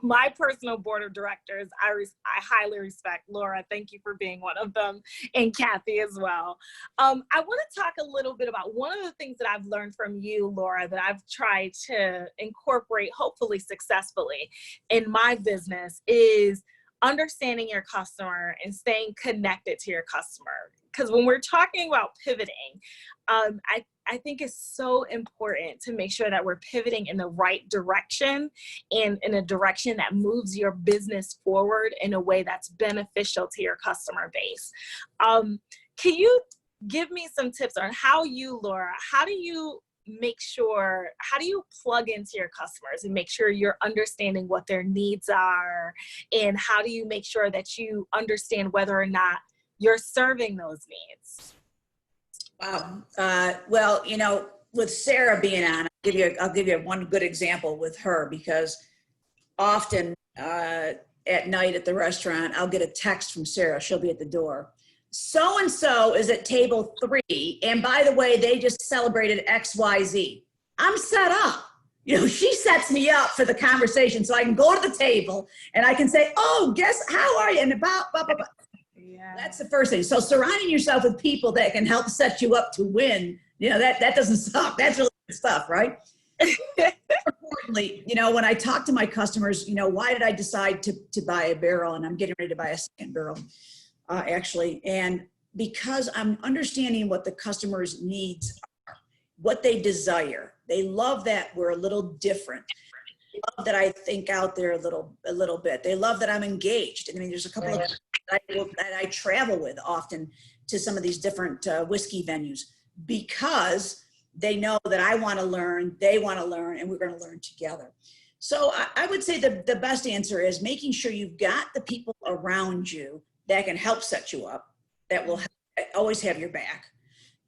Speaker 2: my personal board of directors. I highly respect. Laura, thank you for being one of them, and Kathy as well. I want to talk a little bit about one of the things that I've learned from you, Laura, that I've tried to incorporate, hopefully successfully, in my business is understanding your customer and staying connected to your customer. Because when we're talking about pivoting, I think it's so important to make sure that we're pivoting in the right direction and in a direction that moves your business forward in a way that's beneficial to your customer base. Can you give me some tips on how you, Laura, how do you plug into your customers and make sure you're understanding what their needs are? And how do you make sure that you understand whether or not you're serving those needs?
Speaker 5: Wow. Well, with Sarah being on, I'll give you one good example with her, because often at night at the restaurant, I'll get a text from Sarah. She'll be at the door. So-and-so is at table 3. And by the way, they just celebrated XYZ. I'm set up. She sets me up for the conversation so I can go to the table and I can say, oh, how are you? And about, blah, blah, blah.
Speaker 2: Yeah.
Speaker 5: That's the first thing. So surrounding yourself with people that can help set you up to win, that doesn't suck. That's really good stuff, right? Importantly, when I talk to my customers, why did I decide to buy a barrel? And I'm getting ready to buy a second barrel, actually. And because I'm understanding what the customer's needs are, what they desire. They love that we're a little different. They love that I think out there a little bit. They love that I'm engaged. I mean, there's a couple of that I travel with often to some of these different whiskey venues, because they know that I want to learn, they want to learn, and we're going to learn together. So I would say the best answer is making sure you've got the people around you that can help set you up, that will always have your back.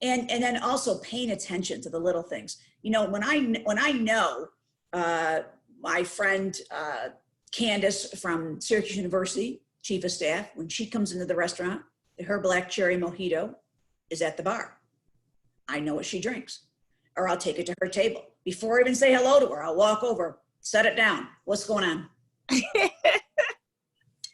Speaker 5: And then also paying attention to the little things. When I know my friend Candace from Syracuse University, Chief of Staff, when she comes into the restaurant, her black cherry mojito is at the bar. I know what she drinks. Or I'll take it to her table. Before I even say hello to her, I'll walk over, set it down. What's going on?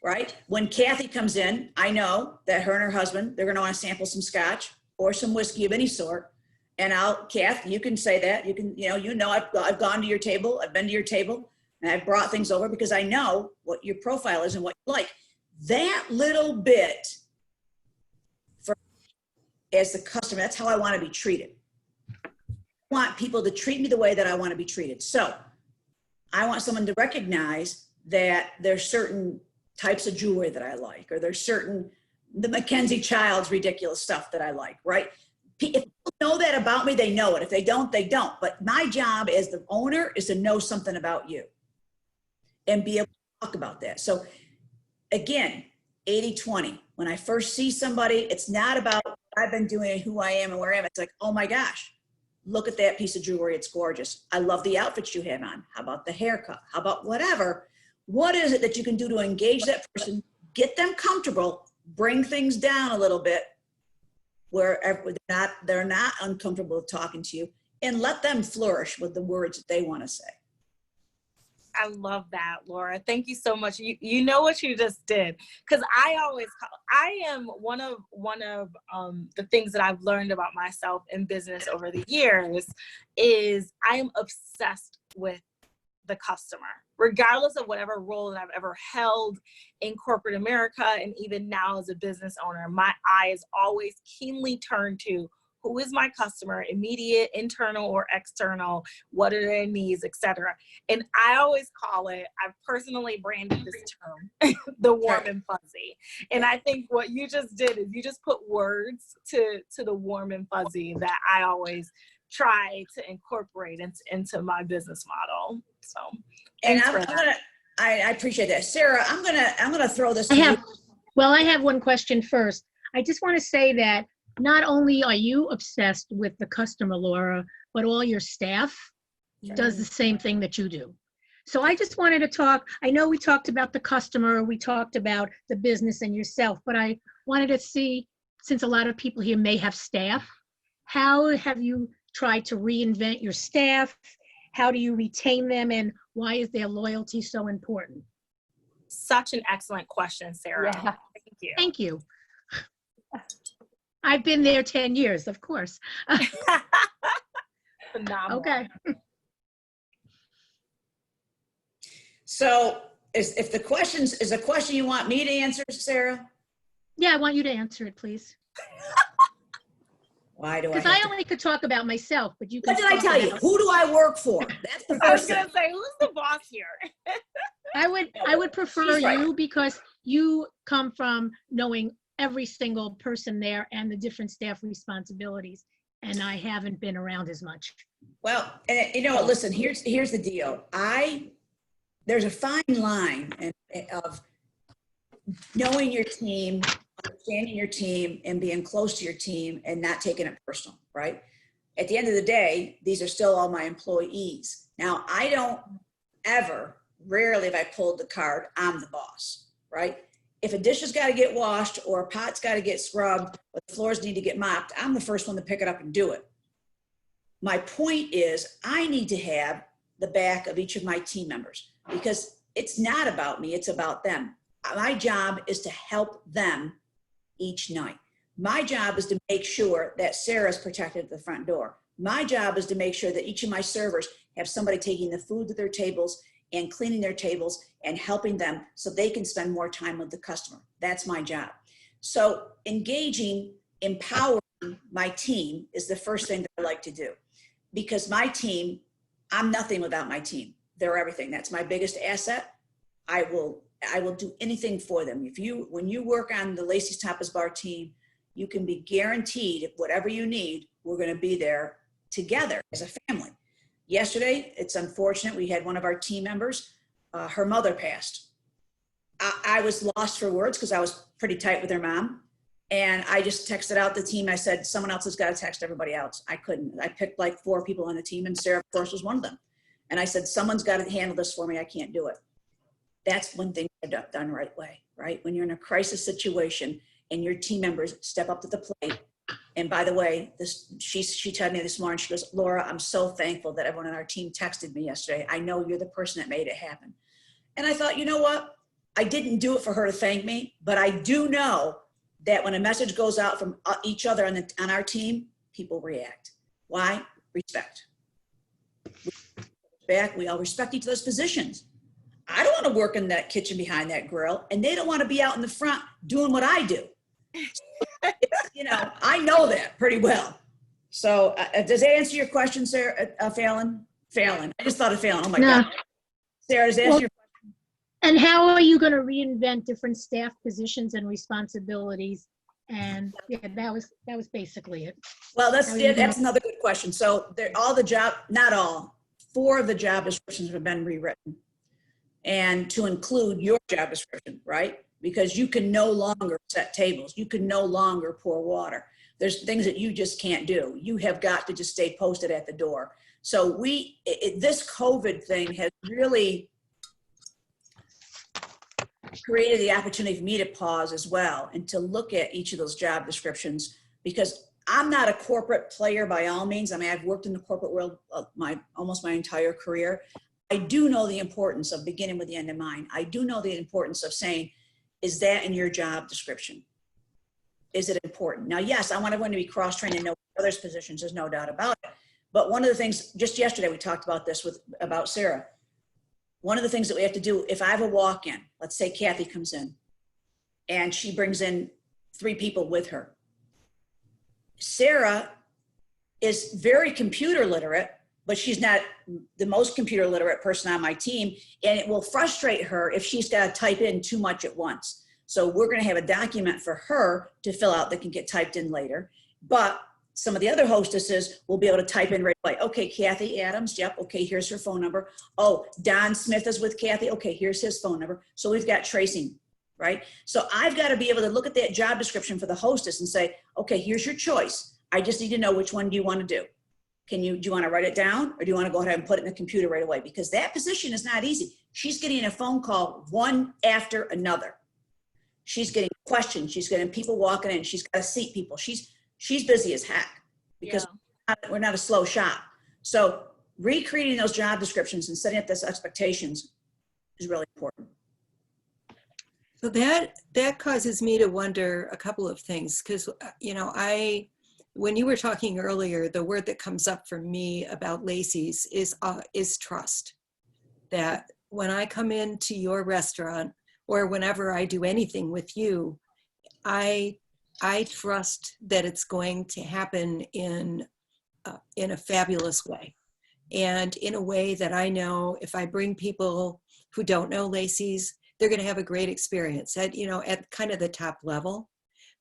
Speaker 5: Right? When Kathy comes in, I know that her and her husband, they're going to want to sample some scotch or some whiskey of any sort. And Kath, you can say that. You can, I've gone to your table. I've been to your table and I've brought things over because I know what your profile is and what you like. That little bit as the customer, that's how I want to be treated. I want people to treat me the way that I want to be treated. So I want someone to recognize that there's certain types of jewelry that I like, or there's the Mackenzie Childs ridiculous stuff that I like, right? If people know that about me, they know it. If they don't, they don't. But my job as the owner is to know something about you and be able to talk about that. So again, 80-20. When I first see somebody, it's not about what I've been doing, who I am and where I am. It's like, oh my gosh, look at that piece of jewelry. It's gorgeous. I love the outfits you have on. How about the haircut? How about whatever? What is it that you can do to engage that person, get them comfortable, bring things down a little bit where they're not uncomfortable talking to you, and let them flourish with the words that they want to say.
Speaker 2: I love that, Laura. Thank you so much. You know what you just did, because I am one of the things that I've learned about myself in business over the years is I am obsessed with the customer, regardless of whatever role that I've ever held in corporate America, and even now as a business owner, my eye is always keenly turned to who is my customer, immediate, internal, or external, what are their needs, etc. And I always call it, I've personally branded this term, the warm and fuzzy. And I think what you just did is you just put words to the warm and fuzzy that I always try to incorporate into my business model. So,
Speaker 5: and I appreciate that, Sarah. I'm gonna throw this.
Speaker 3: I have one question first. I just want to say that not only are you obsessed with the customer, Laura, but all your staff does the same thing that you do. So I just wanted to talk. I know we talked about the customer, we talked about the business and yourself, but I wanted to see since a lot of people here may have staff, how have you tried to reinvent your staff? How do you retain them, and why is their loyalty so important?
Speaker 2: Such an excellent question, Sarah.
Speaker 1: Yeah.
Speaker 2: Thank you.
Speaker 3: Thank you. I've been there 10 years, of course.
Speaker 2: Phenomenal.
Speaker 3: Okay.
Speaker 5: So if the questions is a question you want me to answer, Sarah?
Speaker 3: Yeah, I want you to answer it, please.
Speaker 5: Why do I?
Speaker 3: Because
Speaker 5: have
Speaker 3: I
Speaker 5: to-
Speaker 3: only could talk about myself, but you can.
Speaker 5: What did I
Speaker 3: talk
Speaker 5: tell you?
Speaker 3: about-
Speaker 5: Who do I work for? That's the
Speaker 2: I was
Speaker 5: first thing.
Speaker 2: gonna say, who's the boss here?
Speaker 3: I would prefer
Speaker 5: She's right.
Speaker 3: you, because you come from knowing every single person there and the different staff responsibilities, and I haven't been around as much.
Speaker 5: Well, and you know what, listen, here's the deal. There's a fine line of knowing your team, understanding your team, and being close to your team and not taking it personal, right? At the end of the day, these are still all my employees. Now, I don't ever, rarely have I pulled the card, I'm the boss, right? If a dish has got to get washed or a pot's got to get scrubbed or the floors need to get mopped, I'm the first one to pick it up and do it. My point is I need to have the back of each of my team members, because it's not about me, it's about them. My job is to help them each night. My job is to make sure that Sarah's protected at the front door. My job is to make sure that each of my servers have somebody taking the food to their tables and cleaning their tables and helping them so they can spend more time with the customer. That's my job. So engaging, empowering my team is the first thing that I like to do, because my team, I'm nothing without my team. They're everything. That's my biggest asset. I will do anything for them. When you work on the Laci's Tapas Bar team, you can be guaranteed whatever you need, we're going to be there together as a family. Yesterday, it's unfortunate, we had one of our team members, her mother passed. I was lost for words because I was pretty tight with her mom. And I just texted out the team. I said, someone else has got to text everybody else. I couldn't. I picked like 4 people on the team, and Sarah, of course, was one of them. And I said, someone's got to handle this for me. I can't do it. That's when things are done right way, right? When you're in a crisis situation and your team members step up to the plate. And by the way, she told me this morning, she goes, Laura, I'm so thankful that everyone on our team texted me yesterday. I know you're the person that made it happen. And I thought, you know what? I didn't do it for her to thank me, but I do know that when a message goes out from each other on our team, people react. Why? Respect. We all respect each other's positions. I don't want to work in that kitchen behind that grill, and they don't want to be out in the front doing what I do. You know, I know that pretty well. So does that answer your question, Sarah, Fallon? Fallon. I just thought of Fallon. Oh my God. Sarah, does that answer your question?
Speaker 3: And how are you going to reinvent different staff positions and responsibilities? And yeah, that was basically it.
Speaker 5: Well, that's another good question. So not all, 4 of the job descriptions have been rewritten, and to include your job description, right? Because you can no longer set tables. You can no longer pour water. There's things that you just can't do. You have got to just stay posted at the door. So this COVID thing has really created the opportunity for me to pause as well and to look at each of those job descriptions, because I'm not a corporate player by all means. I mean, I've worked in the corporate world almost my entire career. I do know the importance of beginning with the end in mind. I do know the importance of saying, is that in your job description? Is it important? Now, yes, I want everyone to be cross-trained and know others' positions. There's no doubt about it. But one of the things, just yesterday, we talked about this about Sarah. One of the things that we have to do, if I have a walk-in, let's say Kathy comes in and she brings in 3 people with her. Sarah is very computer literate, but she's not the most computer literate person on my team. And it will frustrate her if she's got to type in too much at once. So we're going to have a document for her to fill out that can get typed in later. But some of the other hostesses will be able to type in right away. Okay, Kathy Adams. Yep. Okay, here's her phone number. Oh, Don Smith is with Kathy. Okay, here's his phone number. So we've got tracing, right? So I've got to be able to look at that job description for the hostess and say, okay, here's your choice. I just need to know which one do you want to do. Do you want to write it down, or do you want to go ahead and put it in the computer right away? Because that position is not easy. She's getting a phone call one after another. She's getting questions. She's getting people walking in. She's got to seat people. She's busy as heck because we're not a slow shop. So recreating those job descriptions and setting up those expectations is really important.
Speaker 4: So that causes me to wonder a couple of things, because, you know, when you were talking earlier, the word that comes up for me about Laci's is trust. That when I come into your restaurant or whenever I do anything with you, I trust that it's going to happen in a fabulous way, and in a way that I know if I bring people who don't know Laci's, they're going to have a great experience at, you know, at kind of the top level.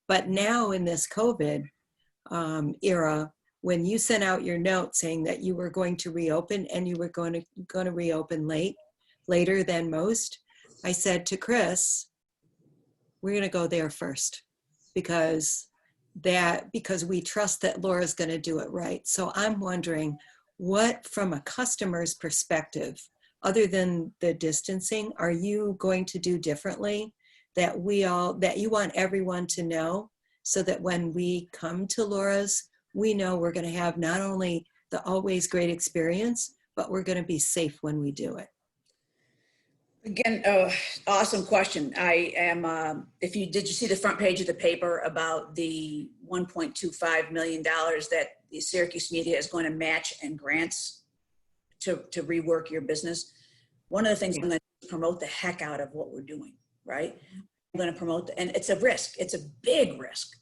Speaker 4: But now in this COVID era, when you sent out your note saying that you were going to reopen and you were going to reopen later than most, I said to Chris, we're going to go there first because we trust that Laura's going to do it right. So I'm wondering what, from a customer's perspective, other than the distancing, are you going to do differently that you want everyone to know, so that when we come to Laura's, we know we're going to have not only the always great experience, but we're going to be safe when we do it?
Speaker 5: Again, awesome question. I am, did you see the front page of the paper about the $1.25 million that the Syracuse media is going to match and grants to rework your business? One of the things I'm going to promote the heck out of what we're doing, right? I'm going to promote, and it's a risk. It's a big risk,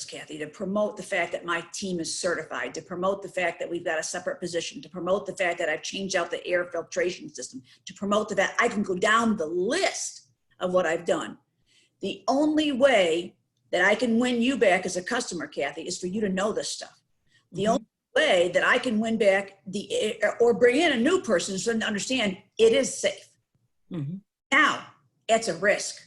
Speaker 5: Kathy, to promote the fact that my team is certified, to promote the fact that we've got a separate position, to promote the fact that I've changed out the air filtration system, to promote the fact I can go down the list of what I've done. The only way that I can win you back as a customer, Kathy, is for you to know this stuff. The only way that I can win back or bring in a new person so to understand it is safe. Now, it's a risk,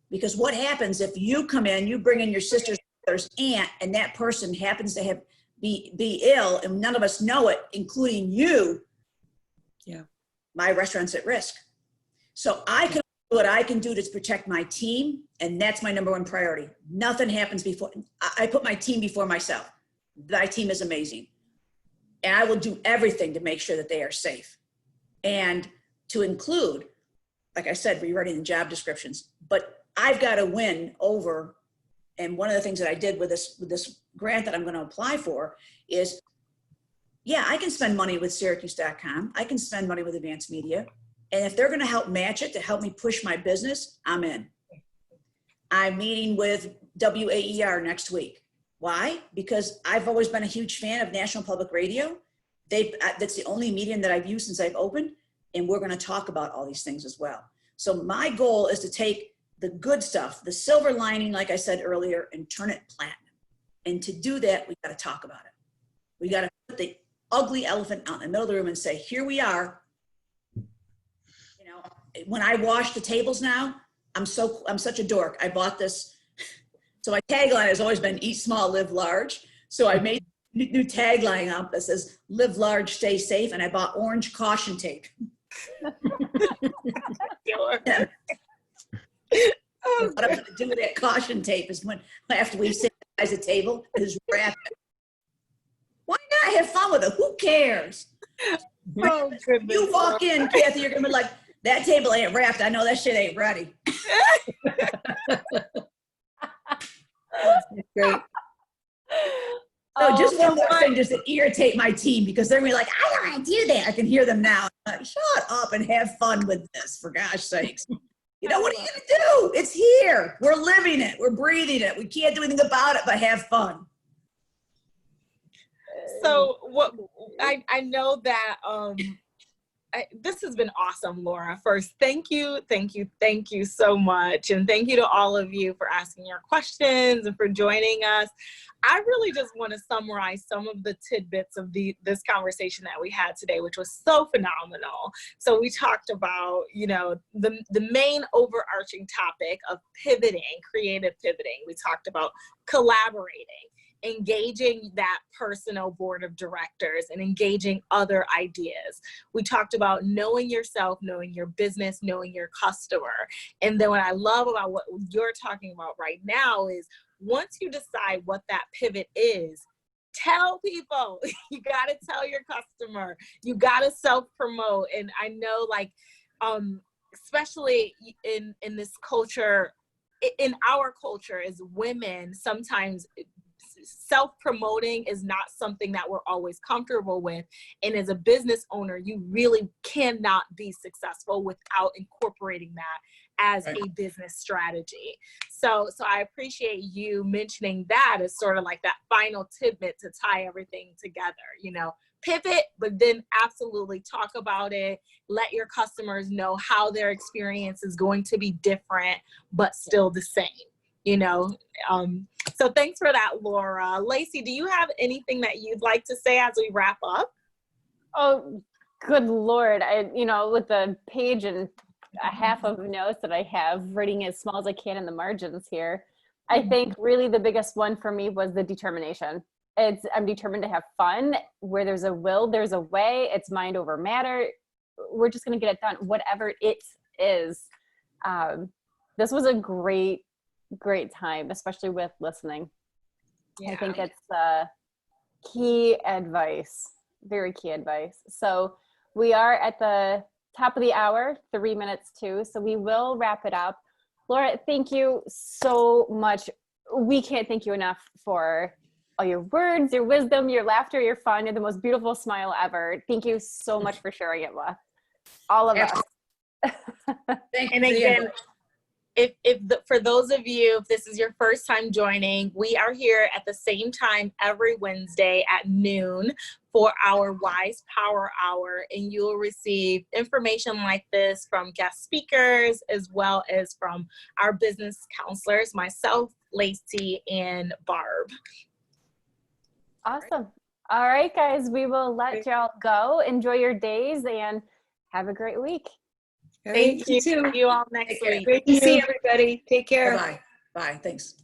Speaker 5: because what happens if you come in, you bring in your sister's brother's aunt, and that person happens to be ill, and none of us know it, including you?
Speaker 4: Yeah,
Speaker 5: my restaurant's at risk. So what I can do to protect my team, and that's my number one priority. Nothing happens before I put my team before myself. My team is amazing. And I will do everything to make sure that they are safe. And to include, like I said, rewriting the job descriptions. But I've got to win over, and one of the things that I did with this grant that I'm going to apply for is, yeah, I can spend money with Syracuse.com. I can spend money with Advanced Media. And if they're going to help match it to help me push my business, I'm in. I'm meeting with WAER next week. Why? Because I've always been a huge fan of National Public Radio. That's the only medium that I've used since I've opened, and we're going to talk about all these things as well. So my goal is to take the good stuff, the silver lining, like I said earlier, and turn it platinum. And to do that, we got to talk about it. We got to put the ugly elephant out in the middle of the room and say, here we are. You know, when I wash the tables now, I'm such a dork. I bought this. So my tagline has always been eat small, live large. So I made a new tagline up that says live large, stay safe. And I bought orange caution tape. Yeah. What I'm going to do with that caution tape is after we sit at the table, is wrap it. Why not have fun with it? Who cares?
Speaker 2: Oh, goodness.
Speaker 5: You walk in, Kathy, you're going to be like, that table ain't wrapped. I know that shit ain't ready.
Speaker 4: Great.
Speaker 5: So just one more thing, just to irritate my team, because they're gonna be like, I don't want to do that. I can hear them now. Like, shut up and have fun with this, for gosh sakes. You know, what are you gonna do? It's here. We're living it. We're breathing it. We can't do anything about it but have fun.
Speaker 2: So what I know that this has been awesome, Laura. First, thank you so much. And thank you to all of you for asking your questions and for joining us. I really just want to summarize some of the tidbits of this conversation that we had today, which was so phenomenal. So we talked about, you know, the main overarching topic of pivoting, creative pivoting. We talked about collaborating. engaging that personal board of directors and engaging other ideas. We talked about knowing yourself, knowing your business, knowing your customer. And then what I love about what you're talking about right now is once you decide what that pivot is, tell people. You got to tell your customer. You got to self-promote. And I know, like, especially in this culture, in our culture as women, sometimes self-promoting is not something that we're always comfortable with. And as a business owner, you really cannot be successful without incorporating that as a business strategy. So I appreciate you mentioning that as sort of like that final tidbit to tie everything together, you know, pivot, but then absolutely talk about it. Let your customers know how their experience is going to be different, but still the same, you know? So thanks for that, Laura. Laci, do you have anything that you'd like to say as we wrap up?
Speaker 1: Oh, good Lord. You know, with the page and a half of notes that I have, writing as small as I can in the margins here, I think really the biggest one for me was the determination. I'm determined to have fun. Where there's a will, there's a way. It's mind over matter. We're just going to get it done, whatever it is. This was a great time, especially with listening. Yeah. I think it's key advice, very key advice. So we are at the top of the hour, 3 minutes to, so we will wrap it up. Laura, thank you so much. We can't thank you enough for all your words, your wisdom, your laughter, your fun. You're the most beautiful smile ever. Thank you so much for sharing it with all of us.
Speaker 5: Thank you.
Speaker 2: And again, for those of you, if this is your first time joining, we are here at the same time every Wednesday at noon for our WISE Power Hour, and you'll receive information like this from guest speakers as well as from our business counselors, myself, Laci, and Barb.
Speaker 1: Awesome. All right, guys, we will let y'all go. Enjoy your days and have a great week.
Speaker 4: All right,
Speaker 2: Thank you. See you all next week.
Speaker 4: Great to see everybody. Take care.
Speaker 5: Bye. Bye. Thanks.